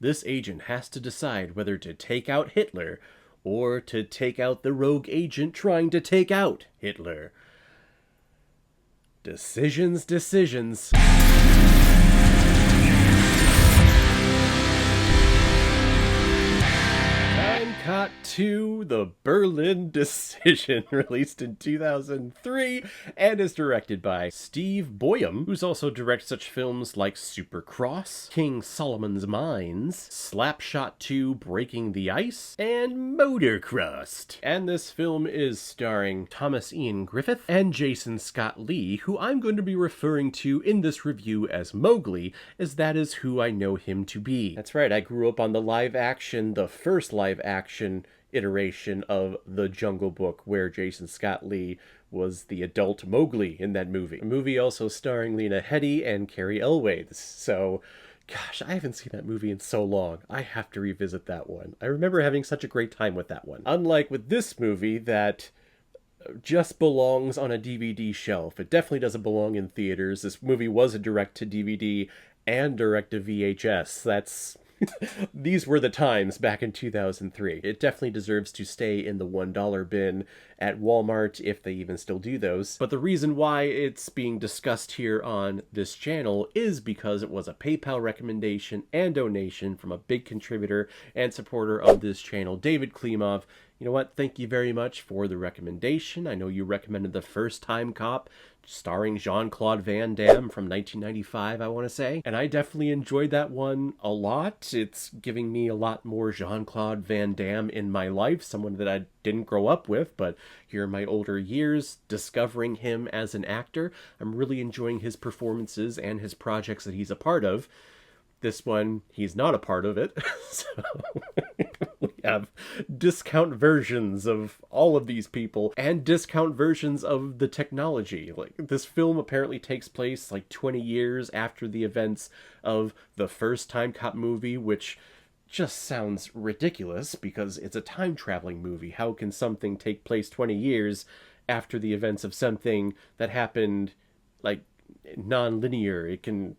This agent has to decide whether to take out Hitler or to take out the rogue agent trying to take out Hitler. Decisions, decisions. Timecop 2, The Berlin Decision, released in 2003, and is directed by Steve Boyum, who's also directed such films like Supercross, King Solomon's Mines, Slapshot 2, Breaking the Ice, and Motorcrossed. And this film is starring Thomas Ian Griffith and Jason Scott Lee, who I'm going to be referring to in this review as Mowgli, as that is who I know him to be. That's right, I grew up on the first live action iteration of The Jungle Book, where Jason Scott Lee was the adult Mowgli in that movie. A movie also starring Lena Headey and Carrie Elways. So, gosh, I haven't seen that movie in so long. I have to revisit that one. I remember having such a great time with that one. Unlike with this movie that just belongs on a DVD shelf. It definitely doesn't belong in theaters. This movie was a direct-to-DVD and direct-to-VHS. That's... These were the times back in 2003. It definitely deserves to stay in the $1 bin at Walmart, if they even still do those. But the reason why it's being discussed here on this channel is because it was a PayPal recommendation and donation from a big contributor and supporter of this channel, David Klimov. You know what? Thank you very much for the recommendation. I know you recommended the first Timecop, starring Jean-Claude Van Damme from 1995, I want to say. And I definitely enjoyed that one a lot. It's giving me a lot more Jean-Claude Van Damme in my life, someone that I didn't grow up with, but here in my older years, discovering him as an actor, I'm really enjoying his performances and his projects that he's a part of. This one, he's not a part of it, so we have discount versions of all of these people and discount versions of the technology. Like, this film apparently takes place like 20 years after the events of the first Timecop movie, which just sounds ridiculous because it's a time-traveling movie. How can something take place 20 years after the events of something that happened, like, non-linear? It can...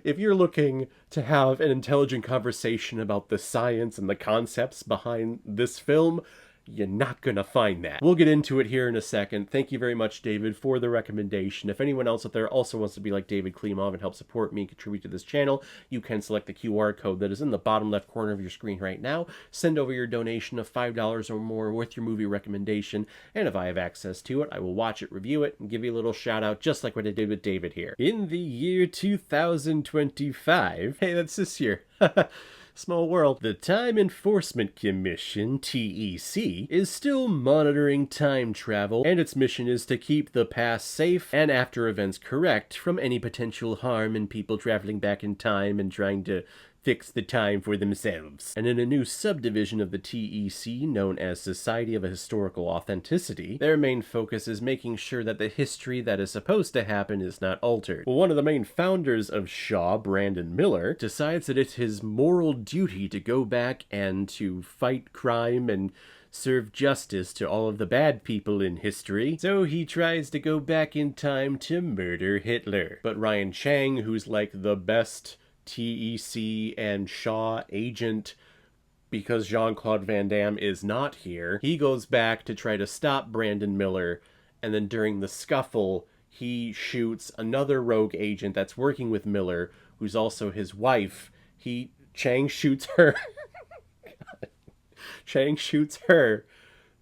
If you're looking to have an intelligent conversation about the science and the concepts behind this film, you're not gonna find that. We'll get into it here in a second. Thank you very much, David, for the recommendation. If anyone else out there also wants to be like David Klimov and help support me and contribute to this channel, you can select the QR code that is in the bottom left corner of your screen right now. Send over your donation of $5 or more with your movie recommendation, and if I have access to it, I will watch it, review it, and give you a little shout out just like what I did with David here. In the year 2025, hey, that's this year. Small world. The Time Enforcement Commission, TEC, is still monitoring time travel, and its mission is to keep the past safe and after events correct from any potential harm in people traveling back in time and trying to fix the time for themselves. And in a new subdivision of the TEC known as Society of Historical Authenticity, their main focus is making sure that the history that is supposed to happen is not altered. Well, one of the main founders of Shaw, Brandon Miller, decides that it's his moral duty to go back and to fight crime and serve justice to all of the bad people in history, so he tries to go back in time to murder Hitler. But Ryan Chang, who's like the best TEC and Shaw agent because Jean-Claude Van Damme is not here, he goes back to try to stop Brandon Miller, and then during the scuffle, he shoots another rogue agent that's working with Miller, who's also his wife. Chang shoots her. Chang shoots her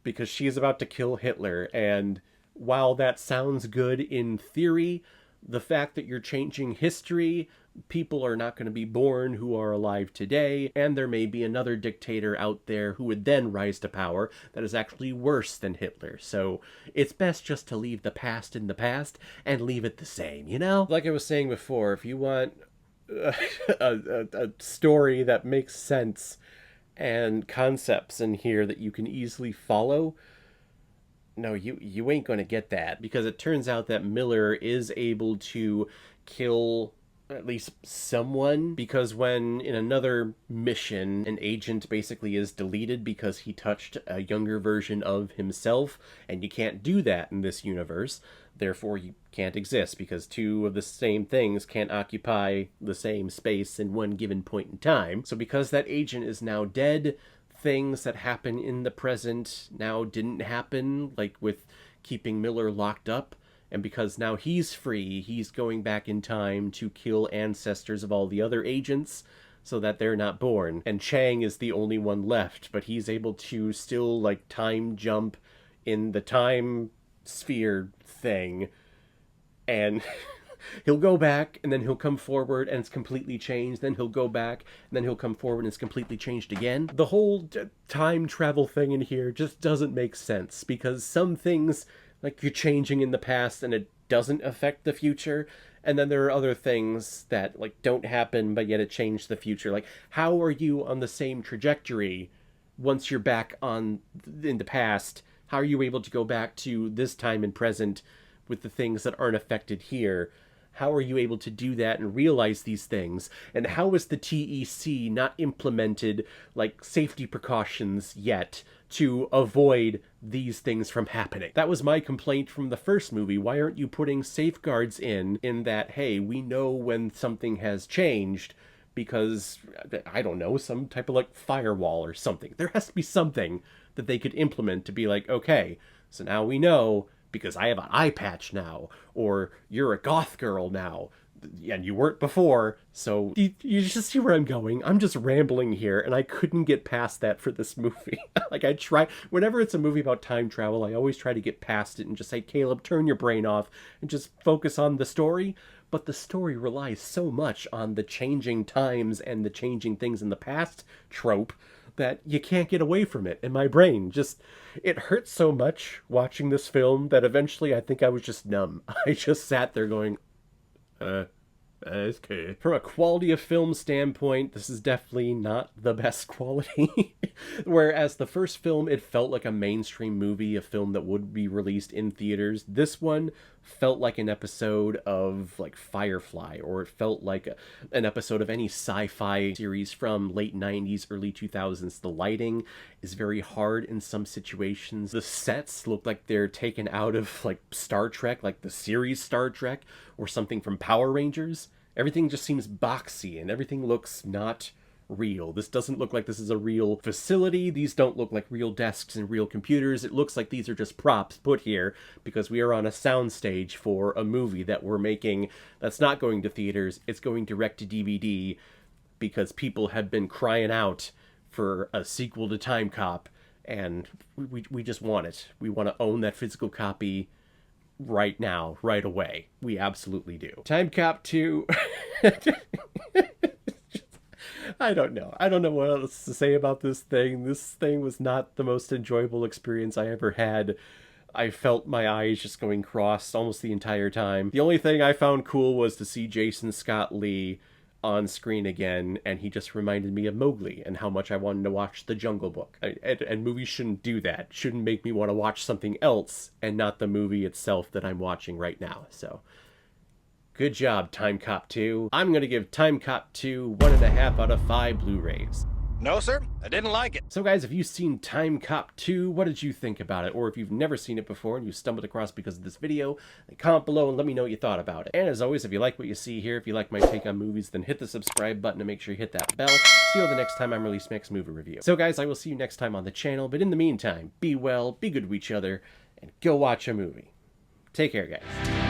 because she's about to kill Hitler, and while that sounds good in theory, the fact that you're changing history, people are not going to be born who are alive today, and there may be another dictator out there who would then rise to power that is actually worse than Hitler. So it's best just to leave the past in the past and leave it the same, you know? Like I was saying before, if you want a story that makes sense and concepts in here that you can easily follow, no, you ain't gonna get that, because it turns out that Miller is able to kill at least someone, because when in another mission an agent basically is deleted because he touched a younger version of himself, and you can't do that in this universe, Therefore, you can't exist because two of the same things can't occupy the same space in one given point in time. So because that agent is now dead, things that happen in the present now didn't happen, like with keeping Miller locked up. And because now he's free, he's going back in time to kill ancestors of all the other agents so that they're not born. And Chang is the only one left, but he's able to still, like, time jump in the time sphere thing. And he'll go back, and then he'll come forward, and it's completely changed. Then he'll go back, and then he'll come forward, and it's completely changed again. The whole time travel thing in here just doesn't make sense, because some things, like, you're changing in the past, and it doesn't affect the future. And then there are other things that, like, don't happen, but yet it changed the future. Like, how are you on the same trajectory once you're back in the past? How are you able to go back to this time and present with the things that aren't affected here? How are you able to do that and realize these things? And how is the TEC not implemented, like, safety precautions yet to avoid these things from happening? That was my complaint from the first movie. Why aren't you putting safeguards in that, hey, we know when something has changed because, I don't know, some type of, like, firewall or something. There has to be something that they could implement to be like, okay, so now we know because I have an eye patch now, or you're a goth girl now, and you weren't before, so you just see where I'm going. I'm just rambling here, and I couldn't get past that for this movie. Like, I try, whenever it's a movie about time travel, I always try to get past it and just say, Caleb, turn your brain off and just focus on the story. But the story relies so much on the changing times and the changing things in the past trope that you can't get away from it. And my brain just, it hurts so much watching this film that eventually I think I was just numb. I just sat there going, okay. From a quality of film standpoint, this is definitely not the best quality. Whereas the first film, it felt like a mainstream movie, a film that would be released in theaters. This one felt like an episode of, like, Firefly, or it felt like an episode of any sci-fi series from late 90s, early 2000s. The lighting is very hard in some situations. The sets look like they're taken out of, like, Star Trek, like the series Star Trek, or something from Power Rangers. Everything just seems boxy, and everything looks not real. This doesn't look like this is a real facility. These don't look like real desks and real computers. It looks like these are just props put here because we are on a soundstage for a movie that we're making that's not going to theaters. It's going direct to DVD because people have been crying out for a sequel to Timecop, and we just want it. We want to own that physical copy right now, right away. We absolutely do. Timecop 2... I don't know. I don't know what else to say about this thing. This thing was not the most enjoyable experience I ever had. I felt my eyes just going crossed almost the entire time. The only thing I found cool was to see Jason Scott Lee on screen again, and he just reminded me of Mowgli and how much I wanted to watch The Jungle Book. And movies shouldn't do that. Shouldn't make me want to watch something else and not the movie itself that I'm watching right now. So, good job, Timecop 2. I'm going to give Timecop 2 1.5 out of 5 Blu-rays. No, sir, I didn't like it. So guys, have you seen Timecop 2? What did you think about it? Or if you've never seen it before and you stumbled across because of this video, then comment below and let me know what you thought about it. And as always, if you like what you see here, if you like my take on movies, then hit the subscribe button and make sure you hit that bell. See you the next time I'm releasing next movie review. So guys, I will see you next time on the channel, but in the meantime, be well, be good to each other, and go watch a movie. Take care, guys.